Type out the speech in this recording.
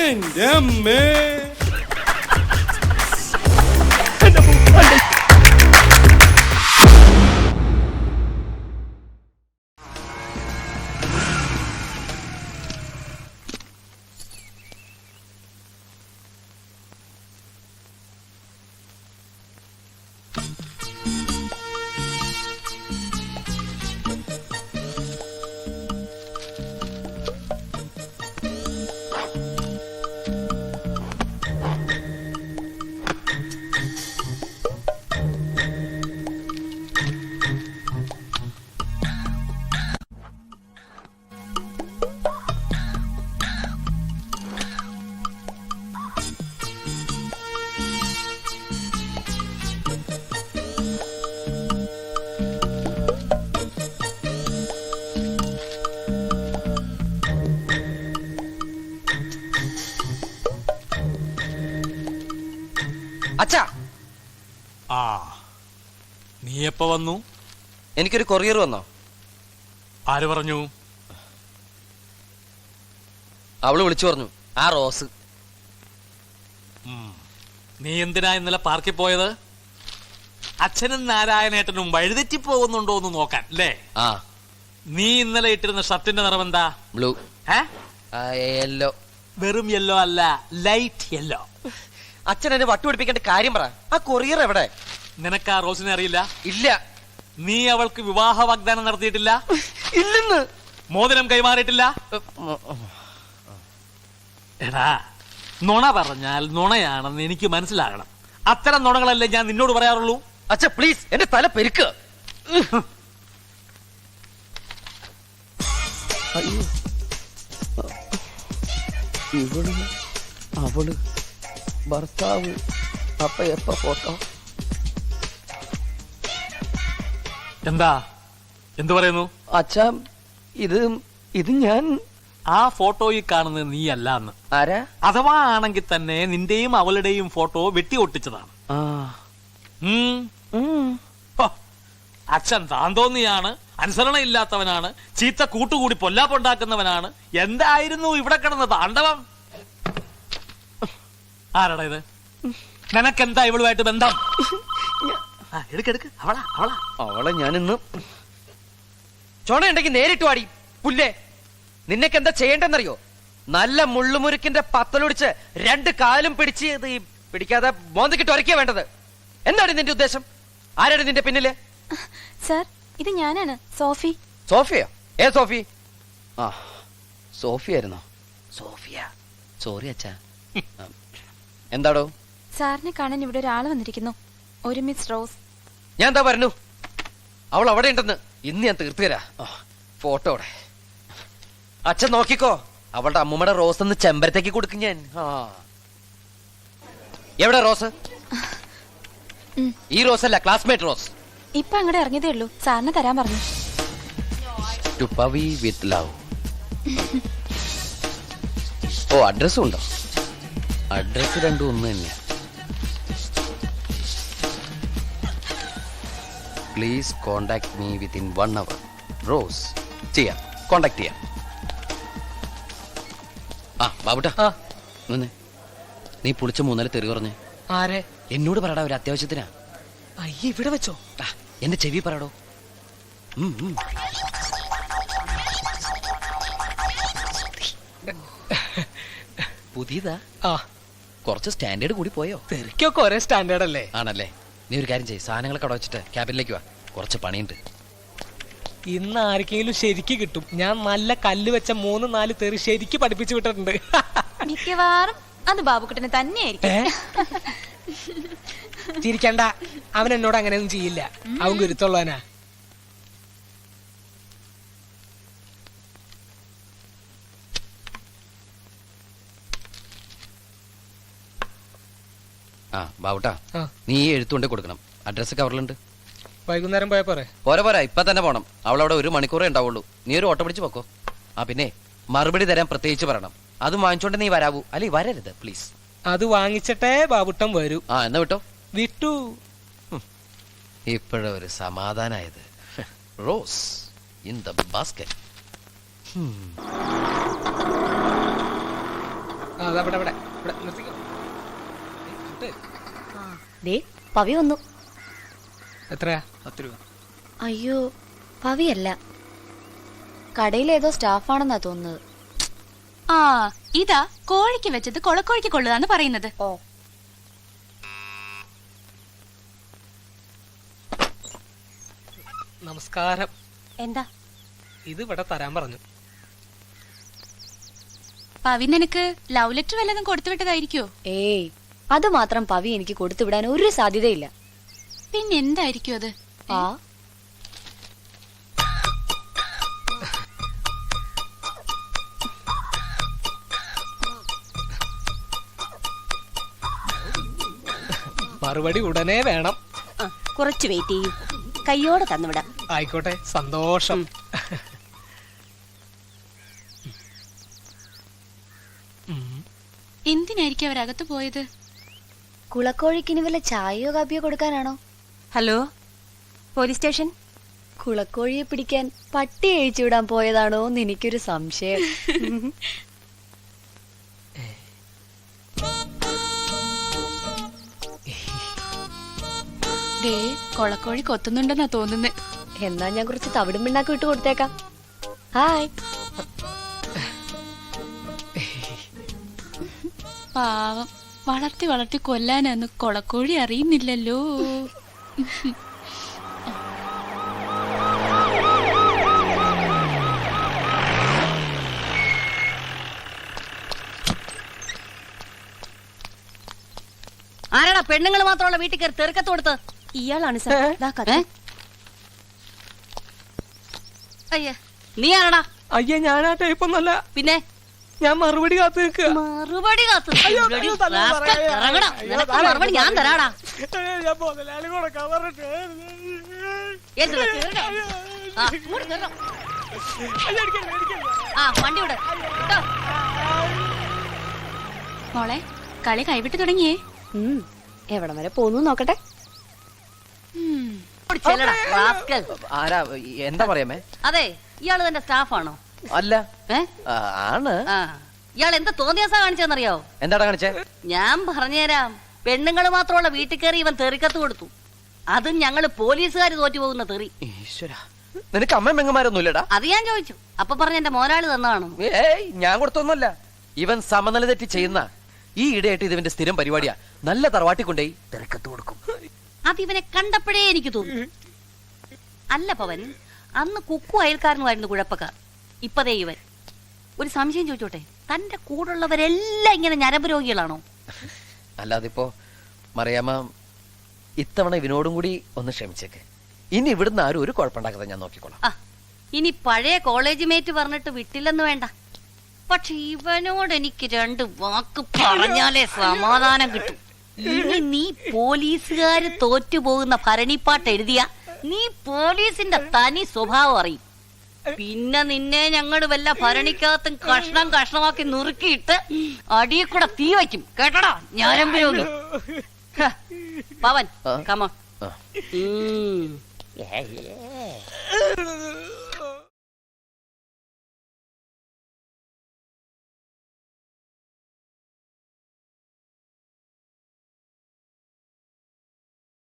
എന്റെ അമ്മേ. അച്ഛാ, ആ നീ എപ്പോ വന്നു? എനിക്കൊരു കൊറിയർ വന്നോ? ആര് പറഞ്ഞു? അവള് വിളിച്ചു പറഞ്ഞു. ആ റോസ്. നീ എന്തിനാ ഇന്നലെ പാർക്കിൽ പോയത്? അച്ഛനും നാരായണേട്ടനും വഴിതെറ്റി പോകുന്നുണ്ടോ എന്ന് നോക്കാൻ അല്ലേ? ആ. നീ ഇന്നലെ ഇട്ടിരുന്ന ഷർട്ടിന്റെ നിറം എന്താ? ബ്ലൂ. യെല്ലോ. വെറും യെല്ലോ അല്ല, ലൈറ്റ് യെല്ലോ. അച്ഛൻ എന്നെ വട്ടുപിടിപ്പിക്കേണ്ട കാര്യം പറ. ആ കൊറിയർ എവിടെ? നിനക്ക് ആ റോസിനെ അറിയില്ല? ഇല്ല. നീ അവൾക്ക് വിവാഹ വാഗ്ദാനം നടത്തിയിട്ടില്ല? ഇല്ലെന്ന്. മോതിരം കൈമാറിയിട്ടില്ല? എടാ, നുണ പറഞ്ഞാൽ നുണയാണെന്ന് എനിക്ക് മനസ്സിലാകണം. അത്തരം നുണകളല്ലേ ഞാൻ നിന്നോട് പറയാറുള്ളൂ. അച്ഛ പ്ലീസ്, എന്റെ തല പെരുക്ക്. ഇവള്, അവള്, ഭർത്താവ്, അപ്പ എപ്പ ഫോട്ടോ. എന്താ എന്തു പറയുന്നു? അച്ഛാ, ഇത് ഞാൻ. ആ ഫോട്ടോയിൽ കാണുന്നത് നീയല്ല എന്ന്. ആരാ? അഥവാ ആണെങ്കിൽ തന്നെ നിന്റെയും അവളുടെയും ഫോട്ടോ വെട്ടി ഒട്ടിച്ചതാണ്. ഹോ, അച്ഛൻ താൻ തോന്നിയാണ്, അനുസരണ ഇല്ലാത്തവനാണ്, ചീത്ത കൂട്ടുകൂടി പൊല്ലാപ്പൊണ്ടാക്കുന്നവനാണ്. എന്തായിരുന്നു ഇവിടെ കിടന്ന താണ്ഡവം? ആരാടാ ഇത്? നിനക്കെന്താ ഇവളുമായിട്ട് ബന്ധം? എടുക്കെടുക്ക്. അവളെ ഞാനിന്ന് ചോണയുണ്ടെങ്കിൽ നേരിട്ട് വാടി പുല്ലേ. നിനക്ക് എന്താ ചെയ്യേണ്ടെന്നറിയോ? നല്ല മുള്ളുമുരുക്കിന്റെ പത്തലൊടിച്ച് 2 കാലും പിടിച്ച് പിടിക്കാതെ മോന്തിക്കിട്ട് ഒരയ്ക്കാ വേണ്ടത്. എന്താണ് നിന്റെ ഉദ്ദേശം? ആരാണ് നിന്റെ പിന്നില്? സർ, ഇത് ഞാനാണ്, സോഫി. സോഫിയോ? ഏ സോഫി? ആ, സോഫിയായിരുന്നോ? സോഫിയ. സോറി അച്ഛാ. എന്താടോ? സാറിനെ കാണാൻ ഇവിടെ ഒരാൾ വന്നിരിക്കുന്നു, ഒരു മിസ് റോസ്. ഞാൻ എന്താ പറഞ്ഞു? അവൾ അവിടെ ഉണ്ടെന്ന്. ഇന്ന് ഞാൻ തീർത്തു തരാ. ഫോട്ടോടെ അച്ഛൻ നോക്കിക്കോ. അവളുടെ അമ്മൂമ്മയുടെ റോസ് ഒന്ന് ചെമ്പരത്തേക്ക് കൊടുക്കും ഞാൻ. എവിടെ റോസ്? ഈ റോസ് അല്ല, ക്ലാസ്മേറ്റ് റോസ്. ഇപ്പൊ അങ്ങോട്ട് ഇറങ്ങിയതേ ഉള്ളൂ, സാറിന് തരാൻ പറഞ്ഞു. To Pavi with love. ഓ, അഡ്രസ്സും ഉണ്ടോ? അഡ്രസ് രണ്ടും ഒന്ന് തന്നെയാ. Please contact me within 1 hour. Rose. ചെയ്യാം, കോണ്ടാക്ട് ചെയ്യാം. ആ ബാബുട്ടാ, നീ പുളിച്ച 3 തെറി പറഞ്ഞേ. ആരെ? എന്നോട് പറയടാ, ഒരു അത്യാവശ്യത്തിനാ. അയ്യ, ഇവിടെ വെച്ചോ? എന്റെ ചെവി പറയടോ. പുതിയതാ? ആ, കുറച്ച് സ്റ്റാൻഡേർഡ് കൂടി പോയോ? തെറിക്കൊക്കെ ഒരേ സ്റ്റാൻഡേർഡ് അല്ലേ? ആണല്ലേ. നീ ഒരു കാര്യം ചെയ്യ്, സാധനങ്ങളൊക്കെ അവിടെ വെച്ചിട്ട് ക്യാബിനിലേക്ക് വാ. കുറച്ച് പണിയുണ്ട്. ഇന്ന് ആർക്കെങ്കിലും ശരിക്ക് കിട്ടും. ഞാൻ നല്ല കല്ല് വെച്ച 3-4 തെറി ശരിക്ക് പഠിപ്പിച്ചു വിട്ടിട്ടുണ്ട്. മിക്കവാറും അത് ബാബുക്കുട്ടനെ തന്നെയായിരിക്കും. ചിരിക്കണ്ട, അവൻ എന്നോട് അങ്ങനെയൊന്നും ചെയ്യില്ല. അവൻ ഗുരുത്തുള്ളവനാ. ആ ബാബുട്ടാ, നീ എഴുത്തുകൊണ്ടേ കൊടുക്കണം. അഡ്രസ് കവറിലുണ്ട്. വൈകുന്നേരം പോയാ പോരെ? പോരാ, ഇപ്പൊ തന്നെ പോണം. അവളവിടെ 1 മണിക്കൂറേ ഉണ്ടാവുള്ളൂ. നീ ഒരു ഓട്ടോ പിടിച്ച് പോക്കോ. ആ പിന്നെ മറുപടി തരാൻ പ്രത്യേകിച്ച് പറയണം. അത് വാങ്ങിച്ചോണ്ട് നീ വരാവൂ, അല്ലെ വരരുത് പ്ലീസ്. അത് വാങ്ങിച്ചിട്ടേ ബാബുട്ടം വരൂ. ആ, എന്നാ വിട്ടോ. വിട്ടു. ഇപ്പോഴൊരു സമാധാനായത്. Rose in the basket. അതവിടെ ഇവിടെ ഇവിടെ നിർത്തിക്കോ. ഇട്ട്. ദേ പവി വന്നു. എത്രയാ? 10 രൂപ. അയ്യോ പവിയല്ല, കടയിലേതോ സ്റ്റാഫാണെന്നാ തോന്നുന്നത്. ആ ഇതാ കോഴിക്ക് വെച്ചത് കൊളക്കോഴിക്ക് കൊള്ളുകയെന്ന് പറയുന്നത്. ഓ നമസ്കാരം. എന്താ? ഇത് ഇവിടെ തരാൻ പറഞ്ഞു. പവി നിനക്ക് ലവ് ലെറ്റർ വല്ലതും കൊടുത്തു വിട്ടതായിരിക്കോ? ഏയ് അത് മാത്രം പവി എനിക്ക് കൊടുത്തു വിടാൻ ഒരു സാധ്യതയില്ല. പിന്നെ എന്തായിരിക്കും അത്? ആ മറുപടി ഉടനെ വേണം. കുറച്ച് വെയിറ്റ് ചെയ്യും, കയ്യോടെ തന്നുവിടാം. ആയിക്കോട്ടെ, സന്തോഷം. എന്തിനായിരിക്കും അവരകത്ത് പോയത്? കുളക്കോഴിക്കിനി വല്ല ചായയോ കാപ്പിയോ കൊടുക്കാനാണോ? Hello, police station. കുളക്കോഴിയെ പിടിക്കാൻ പട്ടി അഴിച്ചു വിടാൻ പോയതാണോ എന്ന് എനിക്കൊരു സംശയം. ദേ കൊളക്കോഴി കൊത്തുന്നുണ്ടെന്നാ തോന്നുന്നേ. എന്നാ ഞാൻ കുറച്ച് തവിടും പിണ്ണാക്കും ഇട്ട് കൊടുത്തേക്കാം. ഹായ്. പാവം, വളർത്തി വളർത്തി കൊല്ലാനാന്ന് കൊളക്കോഴി അറിയുന്നില്ലല്ലോ. ആരാടാ പെണ്ണുങ്ങൾ മാത്രമുള്ള വീട്ടിൽ കയറി തെറുക്കത്ത് കൊടുത്ത്? ഇയാളാണ് സാർ. ദാ കത്ത്. അയ്യ, നീ ആരാടാ? അയ്യേ, ഞാനാ ടൈപ്പൊന്നല്ല. പിന്നെ ഞാൻ മറുപടി കാത്തു നിൽക്കുക. മറുപടി കാത്തു അയ്യോ, ബ്ലഡി അയ്യോ, തന്നെ റാസ്കൽ, പറയാ. ഇറങ്ങടാ. അയ്യോ, നിനക്ക് താനെ മറുപടി ഞാൻ തരാടാ. ഞാൻ മുതലാളി കൊടുക്കാൻ പറഞ്ഞിട്ട്. എന്തുവാ, കേറടാ. ആ, ഇങ്ങോട്ട് കേറടാ. അയ്യോ, അടിക്കല്ലേ, അടിക്കല്ലേ. ആ, വണ്ടി വിട് കേട്ടോ. മോളെ, കളി കൈവിട്ട് തുടങ്ങിയേ. എവിടം വരെ പോന്നു നോക്കട്ടെ. ഇങ്ങോട്ട് ചെല്ലടാ, റാസ്കൽ. ആരാ? എന്താ പറയാമേ? അതെ, ഇയാള് തന്റെ സ്റ്റാഫാണോ? അല്ല. ഏ? ആണ്. ആ, ഇയാൾ എന്താ തോന്നിയാസാ കാണിച്ചെന്നറിയോ? എന്താടാ കാണിച്ചേ? ഞാൻ പറഞ്ഞുതരാം. പെണ്ണുങ്ങൾ മാത്രമുള്ള വീട്ടിൽ കയറി ഇവൻ തെറിക്കത്ത് കൊടുത്തു. അതും ഞങ്ങള് പോലീസുകാർ തോറ്റുപോകുന്ന തെറി. ഈശ്വരാ, നിനക്ക് അമ്മ പെങ്ങന്മാരൊന്നും ഇല്ലടാ? അത് ഞാൻ ചോദിച്ചു. അപ്പൊ പറഞ്ഞ എന്റെ മോനാളി തന്നാണ്. ഏയ്, ഞാൻ കൊടുത്തൊന്നുമല്ല. ഇവൻ സമനില തെറ്റി ചെയ്യുന്ന ഈ ഇടയായിട്ട് ഇതിവന്റെ സ്ഥിരം പരിപാടിയാ. നല്ല തറവാട്ടി കൊണ്ടേ തിരക്കത്ത് കൊടുക്കും. അതിവനെ കണ്ടപ്പോഴേ എനിക്ക് തോന്നി. അല്ല പവൻ, അന്ന് കുക്കു അയൽക്കാരനുമായിരുന്നു കുഴപ്പക്കാർ. ഇപ്പതേ ഇവൻ. ഒരു സംശയം ചോദിച്ചോട്ടെ, തന്റെ കൂടുള്ളവരെല്ലാം ഇങ്ങനെ ഞരമ്പ് രോഗികളാണോ? അല്ലാതിപ്പോ മറിയാമ്മ ഇത്തവണ ഇവനോടും കൂടി ഒന്ന് ക്ഷമിച്ചേക്ക്. ഇനി ഇവിടുന്ന് ആരും ഒരു കുഴപ്പമുണ്ടാക്കാതെ ഞാൻ നോക്കിക്കോളാം. ആ, ഇനി പഴയ കോളേജ് മേറ്റ് പറഞ്ഞിട്ട് വിട്ടില്ലെന്ന് വേണ്ട. പക്ഷെ ഇവനോട് എനിക്ക് 2 വാക്ക് പറഞ്ഞാലേ സമാധാനം കിട്ടും. ഇനി നീ പോലീസുകാര് തോറ്റുപോകുന്ന ഭരണിപ്പാട്ട് എഴുതിയ നീ പോലീസിന്റെ തനി സ്വഭാവം അറിയും. പിന്നെ നിന്നെ ഞങ്ങള് വല്ല ഭരണിക്കകത്തും കഷ്ണം കഷ്ണമാക്കി നുറുക്കിയിട്ട് അടിയിൽ കൂടെ തീ വയ്ക്കും. കേട്ടടാ ഞരമ്പ് രോഗി. പവൻ, കമോൺ.